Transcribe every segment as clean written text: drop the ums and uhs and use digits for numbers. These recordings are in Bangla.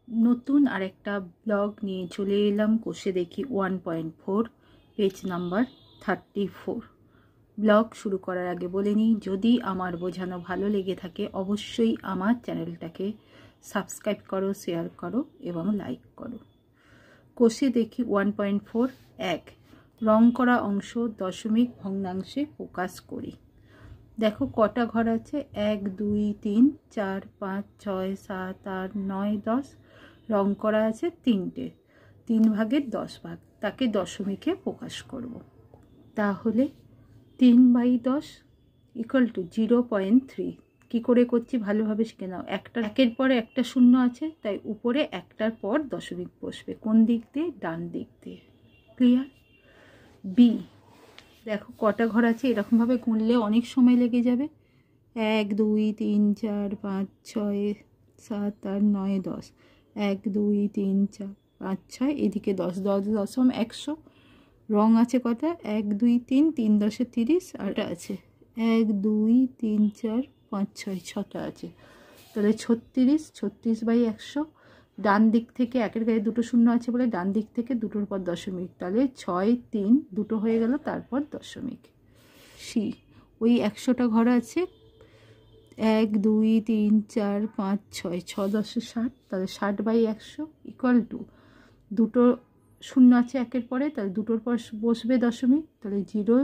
নতুন আরেকটা ব্লগ নিয়ে চলে এলাম কোষে দেখি 1.4 পেজ নাম্বার 34। ব্লগ শুরু করার আগে বলে নিই, যদি আমার বোঝানো ভালো লেগে থাকে অবশ্যই আমার চ্যানেলটাকে সাবস্ক্রাইব করো, শেয়ার করো এবং লাইক করো। কোষে দেখি 1.4 এক, রং করা অংশ দশমিক ভগ্নাংশে প্রকাশ করি। দেখো কটা ঘর আছে, 1 2 3 4 5 6 7 8 9 10। রং করা আছে 3টে, 3 ভাগের 10 ভাগ, তাকে দশমিকে প্রকাশ করব। তাহলে 3/10 ইকুয়াল টু 0.3। কী করে করছি ভালোভাবে শিখে নাও। একের পরে একটা শূন্য আছে, তাই উপরে একটার পর দশমিক বসবে। কোন দিক দিয়ে? ডান দিক দিয়ে। ক্লিয়ার? বি, দেখো কটা ঘর আছে, এরকমভাবে গুনলে অনেক সময় লেগে যাবে। 1 2 3 4 5 6 7 8 9 10। 1 2 3 4 5 6, এদিকে 10 10 দশম 100। রং আছে কটা? 1 2 3 3 10 30, আরটা আছে 1 2 3 4 5 6 6টা আছে। তাহলে 36, 36/100। ডান দিক থেকে একের গায়ে দুটো শূন্য আছে বলে ডান দিক থেকে দুটোর পর দশমিক, তাহলে 6 3 দুটো হয়ে গেল, তারপর দশমিক। সি, ওই 100টা ঘর আছে, 1 2 3 4 5 6 6 10 60, তাহলে 60/100 ইকুয়াল টু দুটো শূন্য আছে একের পরে, তাহলে দুটোর পর বসবে দশমিক, তাহলে 0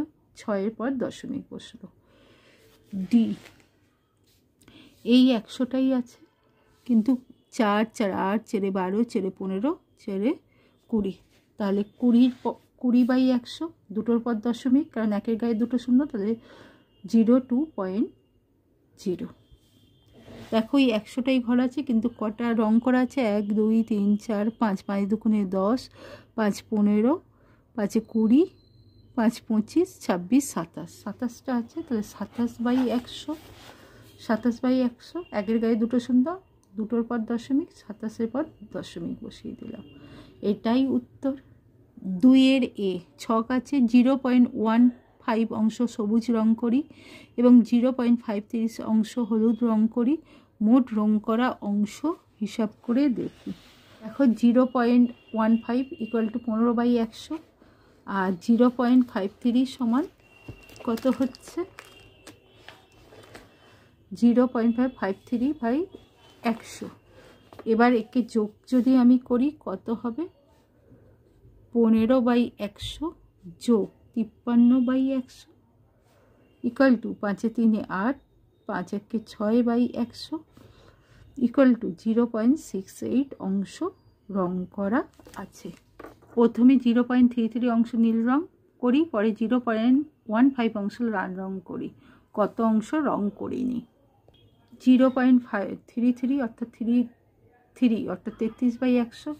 6-এর পর দশমিক বসলো। ডি, এই 100টাই আছে, কিন্তু 4 4 8 4 12 4 15 4 20, তাহলে 20/100, দুটোর পর দশমিক, কারণ একের গায়ে দুটো শূন্য, তাহলে 0.2। দেখো এই 100টাই ঘর আছে, কিন্তু কটা রং করা আছে? 1 2 3 4 5, 5 দুগুণে 10, 5 15, 5 20, 5 25 26 27, 27টা আছে, তাহলে 27/100। 27/100, একের গায়ে দুটো শূন্য, দুটোর পর দশমিক, 27-এর পর দশমিক বসিয়ে দিলাম। এটাই উত্তর। 2-এর এ, ছক আছে 0.15 অংশ সবুজ রং করি এবং 0.530 অংশ হলুদ রং করি। মোট রং করা অংশ হিসাব করে দেখি। দেখো 0.15 ইকুয়াল টু 15/100, আর 0.53 সমান কত হচ্ছে? 0.553/100। এবার একে যোগ যদি আমি করি কত হবে? 15/100 যোগ 53/100 ইকুয়াল টু 5 3 8, 5 1 6/100 ইকুয়াল টু 0.68 অংশ রং করা আছে। প্রথমে 0.33 অংশ নীল রং করি, পরে 0.15 অংশ লাল রং করি। কত অংশ রং করিনি? 0.33 অর্থাৎ 33/100,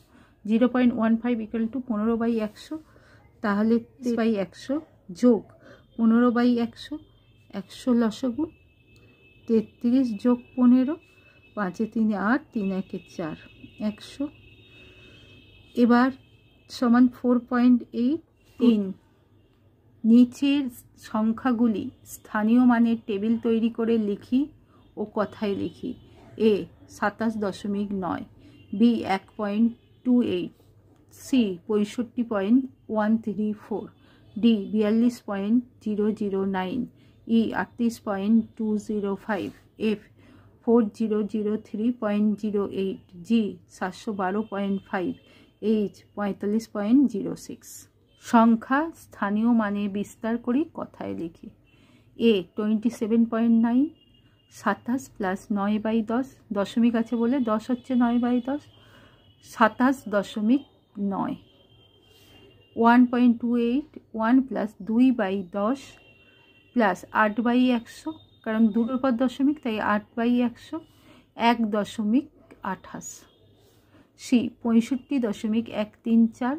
0.15 ইকুয়াল টু 15/100, তাহলে 33/100 যোগ 15/100, 100 লসাগু, 33 যোগ 15, 5 3 8, 3 1 4, 100। এবার সমান 4.83। নিচের সংখ্যাগুলি স্থানীয় মানের টেবিল তৈরি করে লিখি ও কথায় লিখি। এ 27.9, বি 1.28, সি 65.134, ডি 42.009, ই 38.205, এফ 4003.08, জি 712.5, এইচ 45.06। সংখ্যা স্থানীয় মানে বিস্তার করি, কথায় লিখি। এ 27.9, 27 প্লাস 9/10, দশমিক আছে বলে 10 হচ্ছে 9/10, 27.9। 1.28, 1 প্লাস 2/10 প্লাস 8/100, কারণ দুটোর পর দশমিক তাই 8/100, 1.28। সি 65.134,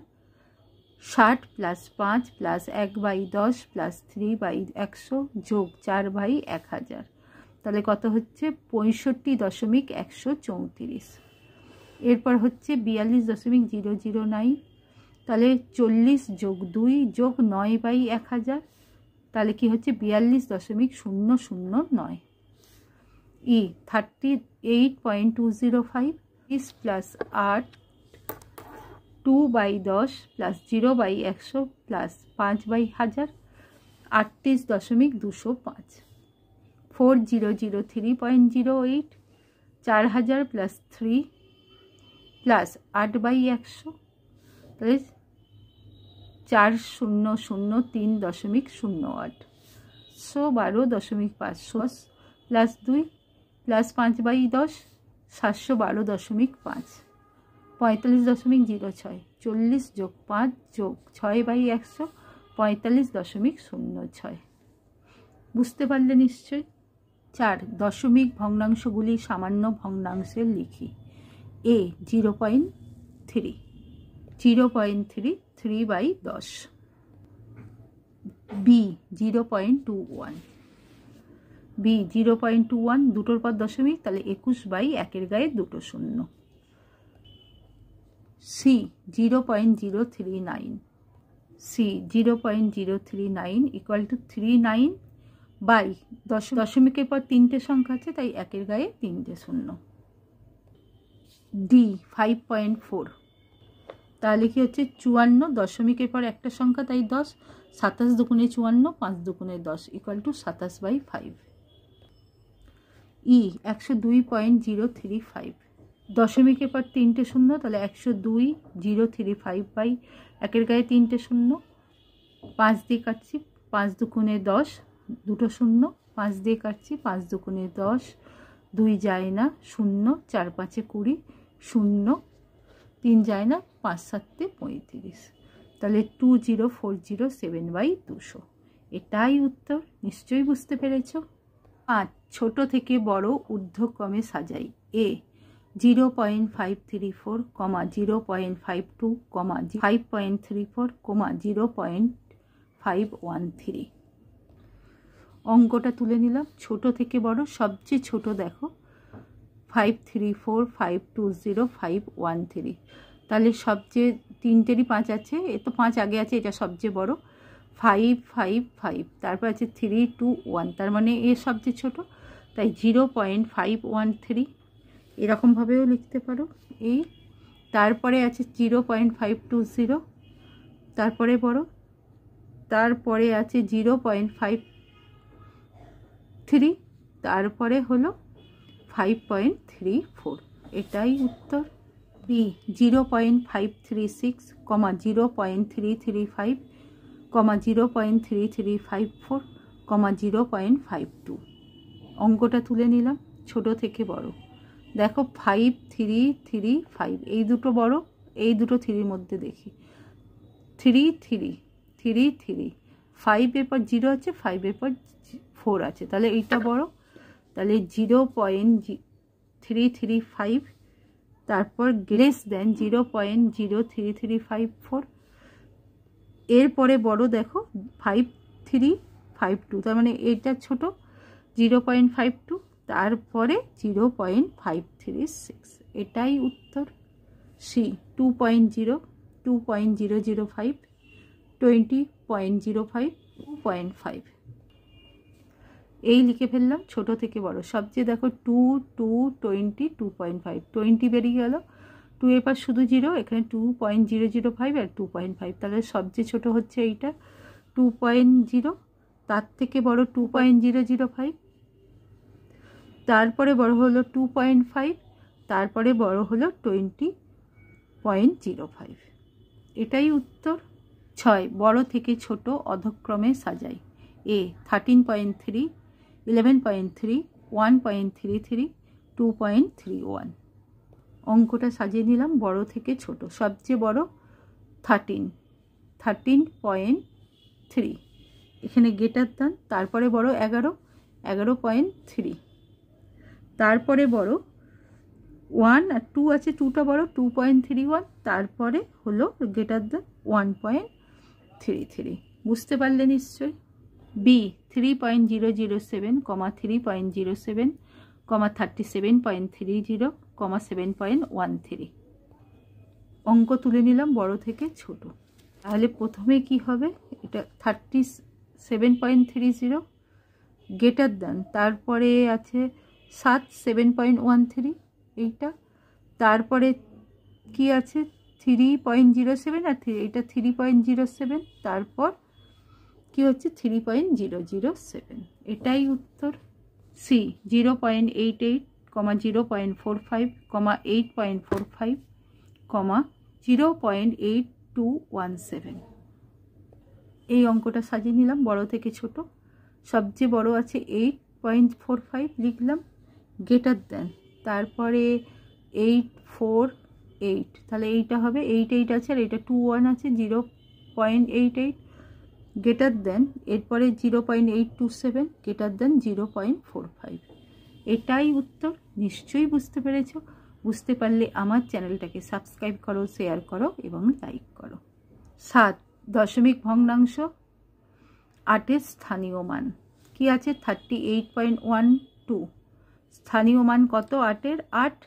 60 প্লাস 5 প্লাস 1/10 প্লাস 3/100 যোগ 4/1000, তাহলে কত হচ্ছে? 65.134। এরপর হচ্ছে 42.009, তাহলে 40 যোগ 2 যোগ 9/1000, তাহলে কি হচ্ছে? 42.009। ই 38.205, 30 plus 8 2/10 plus 0/100 plus 5/1000 38.205 4003.08 4000 plus 3 plus 8/100 তাহলে 4003.08 112.5 প্লাস 2 প্লাস 5/10 712.5 45.06 40 যোগ 5 যোগ 6/100 45.06 বুঝতে পারলে নিশ্চয়। 4 দশমিক ভগ্নাংশগুলি সামান্য ভগ্নাংশে লিখি। A 0.3 0.3 3/10 B 0.21 B 0.21 দুটোর পর দশমিক তাহলে 21/1 গায়ে দুটো শূন্য C 0.039 C 0.039 equal to 39 by দশমিকের পর তিনটে সংখ্যা আছে তাই 1 গায়ে তিনটে শূন্য D 5.4 তাহলে কি হচ্ছে 54 দশমিকের পর একটা সংখ্যা তাই 10 27 দুগুণে 54 5 দুগুণে 10 ইকুয়াল টু 27/5 E 102.035 দশমিকের পর তিনটে শূন্য তাহলে 102.035 বাই 1 গায়ে তিনটে শূন্য 5 দিয়ে কাটছি 5 দুগুণে 10 দুটো শূন্য 5 দিয়ে কাটছি 5 দুগুণে 10 2 যায় না 0 4 5 20 0 3 যায় না 5 7 35 তাহলে 20407/200 এটাই উত্তর। নিশ্চয়ই বুঝতে পেরেছো। 5 ছোট থেকে বড় ঊর্ধ্বক্রমে সাজাই। A 0.534, 0.52, 5.34, 0.513 অঙ্কটা তুলে নিলাম। ছোট থেকে বড় সবচেয়ে ছোট দেখো 534, 520, 513 তাহলে সবচেয়ে তিনটেরই 5 আছে, এ তো 5 আগে আছে, এটা সবচেয়ে বড় 555 তারপর আছে 321 তার মানে এ সবচেয়ে ছোট তাই 0.513 এরকমভাবেও লিখতে পারো। এই তারপরে আছে 0.520 তারপরে বড়, তারপরে আছে 0.53 তারপরে হলো 5.34 এটাই উত্তর। B 0.536, 0.335, 0.3354, 0.52 অঙ্কটা তুলে নিলাম ছোট থেকে বড়। দেখো 5 3 3 5 এই দুটো বড়, এই দুটো 3-র মধ্যে দেখি 3 3 3 3 5 এর পর 0 আছে, 5 এর পর 4 আছে তাহলে এইটা বড়, তাহলে 0.335 তারপর গ্রেস দেন 0.03354 এরপরে বড় দেখো 5352 তার মানে এইটা ছোট 0.52 তারপরে 0.536 এটাই উত্তর। C 2.0, 2.005, 20.05, 2.5 এই লিখে ফেললাম ছোট থেকে বড়। সবচেয়ে দেখো 2 2 20 2.5 20 বেরিয়ে গেল, 2 এর পর শুধু 0, এখানে 2.005 আর 2.5 তাহলে সবচেয়ে ছোট হচ্ছে এইটা 2.0, তার থেকে বড় 2.005, তারপরে বড় হলো 2.5, তারপরে বড় হলো 20.05 এটাই উত্তর। 6 বড় থেকে ছোট অধক্রমে সাজাই। A 13.3, 11.3, 1.33, 2.31 অঙ্কটা সাজিয়ে নিলাম বড় থেকে ছোট। সবচেয়ে বড় 13, 13.3 এখানে গেটার দান, তারপরে বড় 11, 11.3 তারপরে বড় 1 আর 2 আছে, 2টা বড় 2.31 তারপরে হলো গেটার দান 1.33 বুঝতে পারলে নিশ্চয়। B 3.007, 3.07, 37.30, 7.13 অঙ্ক তুলে নিলাম বড় থেকে ছোট। তাহলে প্রথমে কি হবে, এটা 37.30 গেটার দান, তারপরে আছে 7 7.13 এইটা, তারপরে কি আছে 3.07 আর এটা 3.07, তারপর কি হচ্ছে 3.007, এটাই উত্তর। সি 0.88, 0.45, 8.45, 0.8217। এই অঙ্কটা সাজিয়ে নিলাম বড় থেকে ছোট। সবচেয়ে বড় আছে 8.45 লিখলাম, গ্রেটার দেন, তারপরে 848, তাহলে এইটা হবে 88 আছে আর এটা 21 আছে, 0.88 গ্রেটার দেন, এরপরে 0.827 গ্রেটার দেন 0.45। এটাই উত্তর। নিশ্চয়ই বুঝতে পেরেছ। বুঝতে পারলে আমার চ্যানেলটাকে সাবস্ক্রাইব করো, শেয়ার করো এবং লাইক করো। 7 দশমিক ভগ্নাংশ 8 স্থানীয় মান কি আছে 38.12, স্থানীয় মান কত 8 8,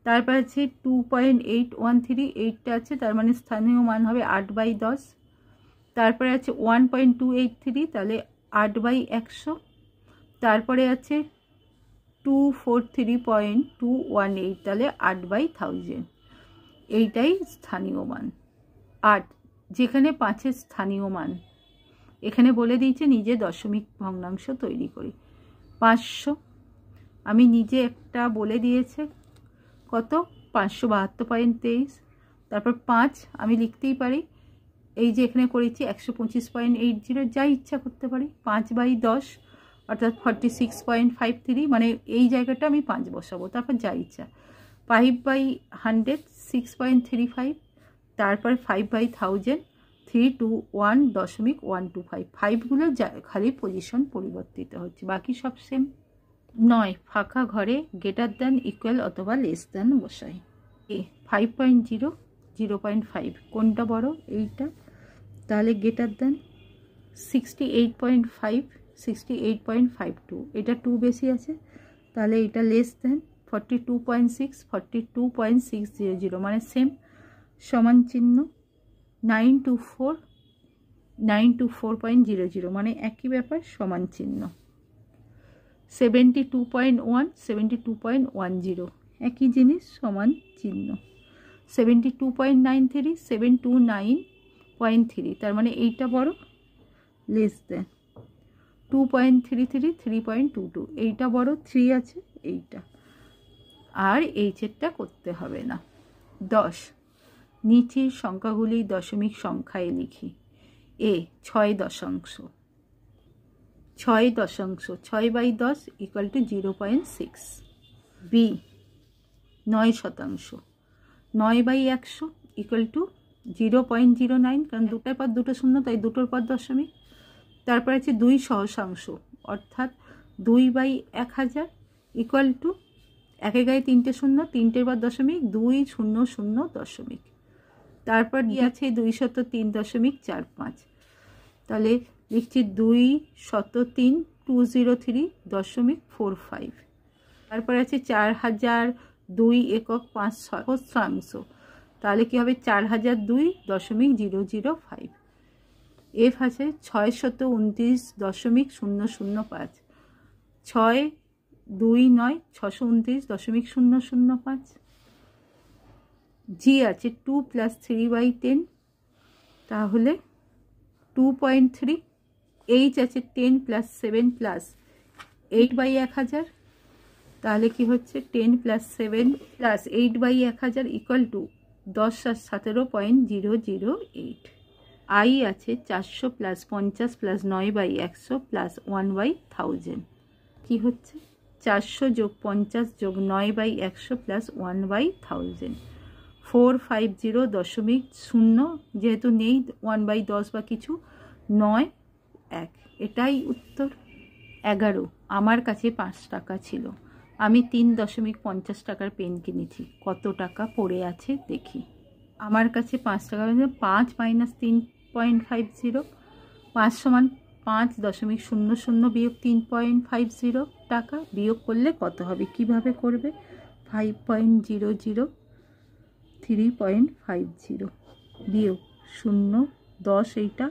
তারপর আছে 2.813, 8টা আছে তার মানে স্থানীয় মান হবে 8/10, তারপরে আছে 1.283, তাহলে 8/100, তারপরে আছে 243.218, তাহলে 8/1000। এইটাই স্থানীয় মান। 8 যেখানে 5 স্থানীয় মান, এখানে বলে দিয়েছে নিজে দশমিক ভগ্নাংশ তৈরি করি। 500 আমি নিজে একটা বলে দিয়েছে কত 572.23, তারপর 5 আমি লিখতেই পারি, এই যে এখানে করেছি 125.80, যা ইচ্ছা করতে পারি। 5/10 অর্থাৎ 46.53, মানে এই জায়গাটা আমি 5 বসাবো, তারপর যা ইচ্ছা। 5/100 6.35, তারপর 5/1000 321.125, 5গুলো খালি পজিশন পরিবর্তিত হচ্ছে, বাকি সব সেম। 9 ফাঁকা ঘরে গ্রেটার দেন ইকুয়াল অথবা লেস দেন বসাই। 5.0 0.5 কোনটা বড় এইটা, তাহলে গ্রেটার দেন 68.5 68.52, এটা 2 বেশি আছে, তাহলে এটা লেস দেন 42.6 42.600, মানে সেম, সমান চিহ্ন। 924 924.00, মানে একই ব্যাপার, সমান চিহ্ন। 72.1 72.10, একই জিনিস, সমান চিহ্ন। 72.93 729.3, তার মানে এইটা বড়, লেস দেন। 2.33 3.22, এইটা বড়, 3 আছে এইটা, আর এইচেরটা করতে হবে না। 10 নিচের সংখ্যাগুলি দশমিক সংখ্যায় লিখি। এ 6 দশাংশ 6/10 = 0.6। বি 9 শতাংশ 9/100 = 0.09, কারণ দুটার পর দুটো শূন্য, তাই দুটোর পর দশমিক। তারপর আছে 2 সহস্রাংশ অর্থাৎ 2/1000 = 1 গায়ে 3টে শূন্য, 3টের পর দশমিক, 200 দশমিক। তারপর আছে 203.45, তাহলে লিখছি 203 203.45। তারপর আছে 4002 একক 5 সহস্রাংশ, তাহলে কি হবে 4002.005। এফ আছে 629.005, 629 629.005। জি আছে 2 + 3/10, তাহলে 2.3। এইচ আছে 10 + 7 + 8/1000, তাহলে কি হচ্ছে 10 + 7 + 8/1000 = 10 আর 17.008। আই আছে 400 + 50 + 9/100 + 1/1000, কি হচ্ছে 400 + 50 + 9/100 + 1/1000। 450.0, যেহেতু নেই 1/10 বা কিছু, 9 1, এটাই উত্তর। 11 আমার কাছে 5 টাকা ছিল, আমি 3.50 টাকার পেন কিনেছি, কত টাকা পড়ে আছে দেখি। আমার কাছে 5 টাকা, 5 - 3.50, 5 সমান 5.00 বিয়োগ 3.50 টাকা, বিয়োগ করলে কত হবে, কিভাবে করবে? 5.00 3.50 বিয়োগ 0 10, এইটা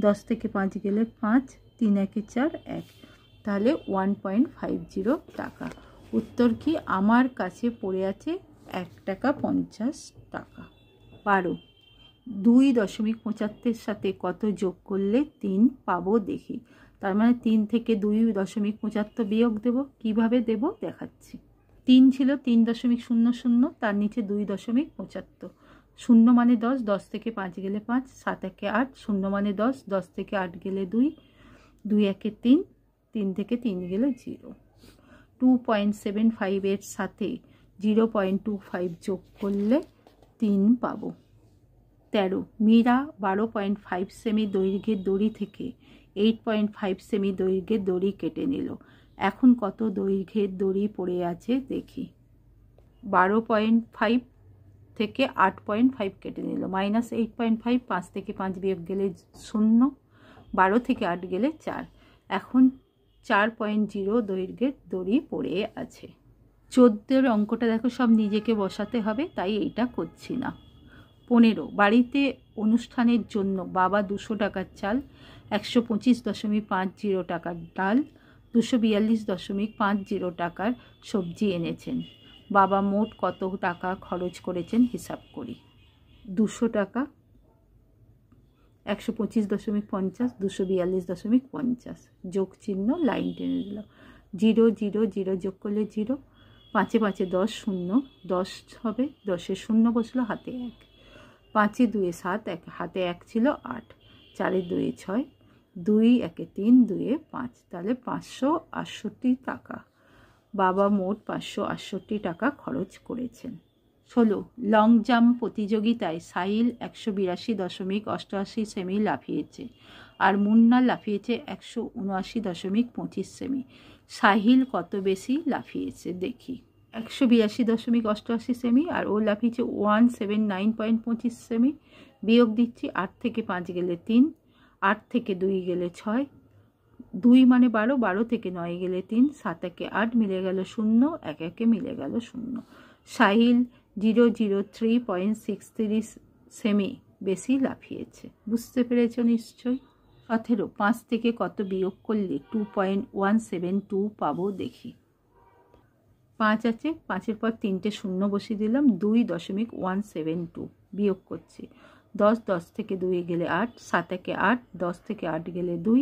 10 থেকে 5 গেলে 5, 3 × 1 = 4 1, তাহলে 1.50 টাকা। উত্তর কি? আমার কাছে পড়ে আছে 1.50 টাকা। 12 2.75 সাথে কত যোগ করলে 3 পাবো দেখি। তার মানে 3 থেকে 2.75 বিয়োগ দেব। কিভাবে দেব দেখাচ্ছি। 3 ছিল 3.00, তার নিচে 2.75। 0 মানে 10, 10 থেকে 5 গেলে 5, 7 একে 8, 0 মানে 10, 10 থেকে 8 গেলে 2, 2 একে 3, 3 থেকে 3 গেলে 0। 2.75 এর সাথে 0.25 যোগ করলে 3 পাবো। 13 মীরা 12.5 সেমি দৈর্ঘ্যের দড়ি থেকে 8.5 সেমি দৈর্ঘ্যের দড়ি কেটে নিল। এখন কত দৈর্ঘ্যের দড়ি পড়ে আছে দেখি। 12.5 থেকে 8.5 কেটে নিল, মাইনাস 8.5, 5 থেকে 5 বিয়োগ গেলে 0, 12 থেকে 8 গেলে 4। এখন 4.0 দৈর্ঘ্যের দড়ি পড়ে আছে। 14 অঙ্কটা দেখো সব নিজেকে বসাতে হবে, তাই এইটা করছি না। 15 বাড়িতে অনুষ্ঠানের জন্য বাবা 200 টাকার চাল, 125.50 টাকার ডাল, 242.50 টাকার সবজি এনেছেন। বাবা মোট কত টাকা খরচ করেছেন হিসাব করি। 200 টাকা, 125.50, 242.50, যোগ চিহ্ন, লাইন টেনে দিলাম। 0 0 0 যোগ করলে 0, 5 5 10, 0 10 হবে, 10-এ 0 বসলো, হাতে 1, 5 2 7, হাতে 1 ছিল 8, 4 2 6, 2 1 3, 2 5, তাহলে 568 টাকা। বাবা মোট 568 টাকা খরচ করেছেন। 16 লং জাম্প প্রতিযোগিতায় সাহিল 182.88 সেমি লাফিয়েছে আর মুন্না লাফিয়েছে 179.25 সেমি। সাহিল কত বেশি লাফিয়েছে দেখি। 182.88 সেমি আর ও লাফিয়েছে 179.25 সেমি। বিয়োগ দিচ্ছি, 8 থেকে 5 গেলে 3, 8 থেকে 2 গেলে 6, 2 মানে 12, 12 থেকে 9 গেলে 3, 7 একে 8 মিলে গেল 0, 1 একে মিলে গেল 0। সাহিল 003.63 সেমি বেশি লাফিয়েছে। বুঝতে পেরেছ নিশ্চয়ই। 17 5 থেকে কত বিয়োগ করলে 2.172 পাবো দেখি। 5 আছে, 5-এর পর 3টে 0 বসিয়ে দিলাম, 2.172 বিয়োগ করছি। 10 10 থেকে 2 গেলে 8, 7 একে 8, 10 থেকে 8 গেলে 2,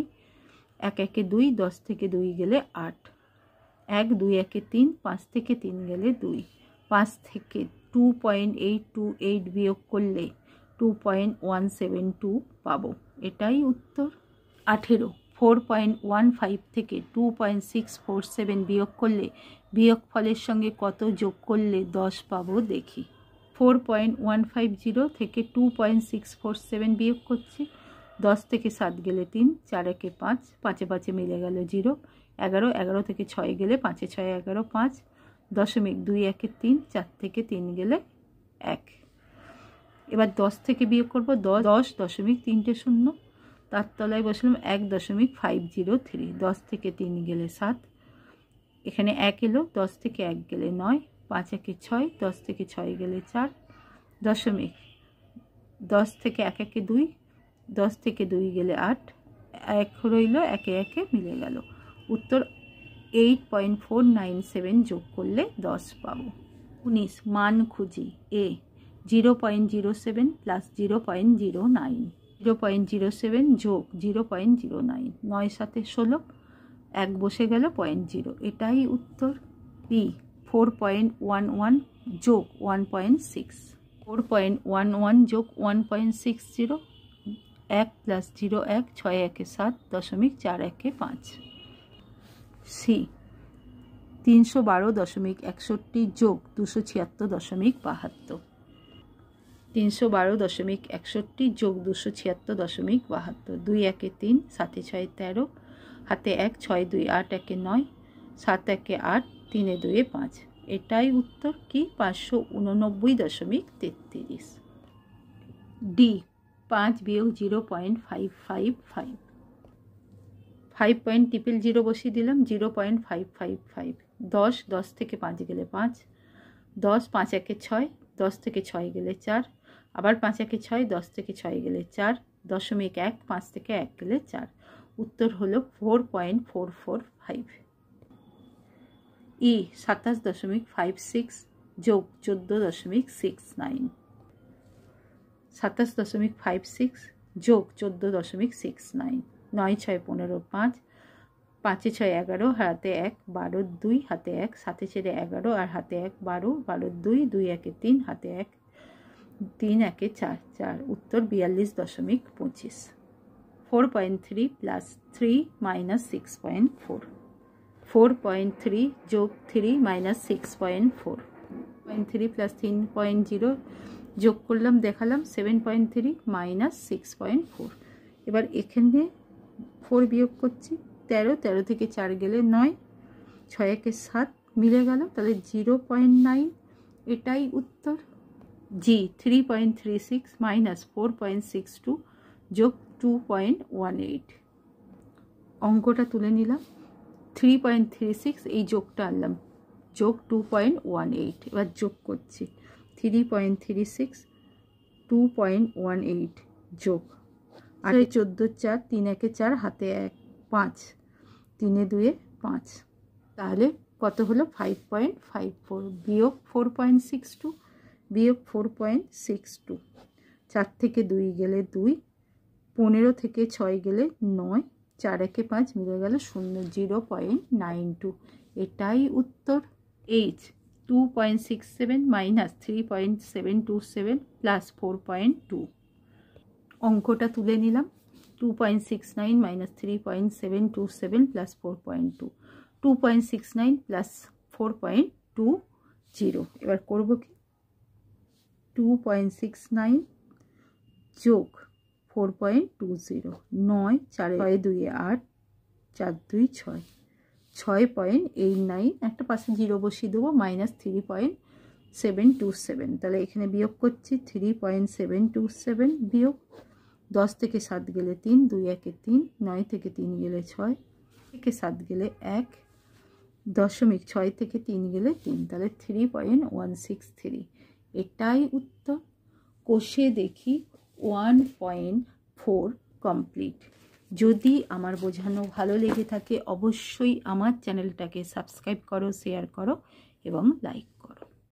1 একে 2, 10 থেকে 2 গেলে 8, 1 2 একে 3, 5 থেকে 3 গেলে 2, 5 থেকে 2.828 বিয়োগ করলে 2.172 পাবো। এটাই উত্তর। 18 4.15 থেকে 2.647 বিয়োগ করলে বিয়োগ ফলের সঙ্গে কত যোগ করলে 10 পাবো দেখি। 4.150 থেকে 2.647 বিয়োগ করছি। 10 থেকে 7 গেলে 3, 4 একে 5, 5 5 মিলে গেল 0, 11 11 থেকে 6 গেলে 5 6 11 5, 0.2 একে 3, 4 থেকে 3 গেলে 1। এবার 10 থেকে বিয়োগ করবো, 10.3টে 0, তার তলায় বসলাম 1.503, 10 থেকে 3 গেলে 7, এখানে 1 এলো, 10 থেকে 1 গেলে 9, 5 একে 6, 10 থেকে 6 গেলে 4, 10 থেকে 1 একে 2, 10 থেকে 2 গেলে 8, 1 রইল, 1 1 মিলে গেল। উত্তর 8.497 যোগ করলে 10 পাবো। 19 মান খুঁজি। এ 0.07 প্লাস 0.09, 0.07 যোগ 0.09, 9 7 16, 1 বসে গেল 0.0, এটাই উত্তর। বি 4.11 যোগ 1.6, 4.11 যোগ 1.60, 1 প্লাস 0 1, 6 1 7, 0.4 সি 312.61 যোগ 276.72, 312.61 যোগ 276.72, 2 1 3, 7 6 13, হাতে 1, 6 2 8 1 9, 7 1 8, 3 2 5, এটাই উত্তর কি 589.33। ডি 5 বিয়োগ 0.555, 5.000 বসিয়ে দিলাম, 0.555, 10 10 থেকে 5 গেলে 5, 10 5 1 6, 10 থেকে 6 গেলে 4, আবার 5 1 6, 10 থেকে 6 গেলে 4, 0.1 5 থেকে 1 গেলে 4, উত্তর হলো 4.445। ই 27.56 যোগ 14.69, 27.56 যোগ 14.69, 9 6 15 5, 5 6 11 হাতে 1 12 2 হাতে 1 7 4 11 আর হাতে 1 12 12 2 2 1 3 হাতে 1 3 1 4 4, উত্তর 42.25। 4.3 প্লাস 3 মাইনাস 6.4, 4.3 যোগ 3 মাইনাস 6.4, 3 প্লাস 3.0 যোগ করলাম দেখালাম 7.3 মাইনাস 6.4। এবার এখানে 4 বিয়োগ করছি, 13, 13 থেকে 4 গেলে 9, 6 1 7 মিলে গেল, তাহলে 0.9 এটাই উত্তর। জি 3.36 মাইনাস 4.62 যোগ 2.18, অঙ্কটা তুলে নিলাম। 3.36 এই যোগটা আনলাম, যোগ 2.18, এবার যোগ করছি 3.36 2.18 যোগ 8 14 4 3 1 4 হাতে 1 5 3 2 5, তাহলে কত হলো 5.54 বিয়োগ 4.62 বিয়োগ 4.62, 4 থেকে 2 গেলে 2, 15 থেকে 6 গেলে 9, 4 1 5 মিলে গেল 0, 0.92 এটাই উত্তর। এইচ 2.67 মাইনাস 3.727 প্লাস 4.2, অঙ্কটা তুলে নিলাম। 2.69 মাইনাস 3.727 প্লাস 4.2, 2.69 প্লাস 4.20, এবার করব কি 2.69 যোগ 4.20, 9 4 2 8 4 2 6, 6.89, একটা পাশে 0 বসিয়ে দেবো, মাইনাস 3.727, তাহলে এখানে বিয়োগ করছি 3.727 বিয়োগ 10 থেকে 7 গেলে 3 2 1 3, 9 থেকে 3 গেলে 6, থেকে 7 গেলে 1, 6 থেকে 3 গেলে 3, তাহলে 3.163 এটাই উত্তর। কষে দেখি 1.4 কমপ্লিট। যদি আমার বোঝানো ভালো লেগে থাকে অবশ্যই আমার চ্যানেলটাকে সাবস্ক্রাইব করো, শেয়ার করো এবং লাইক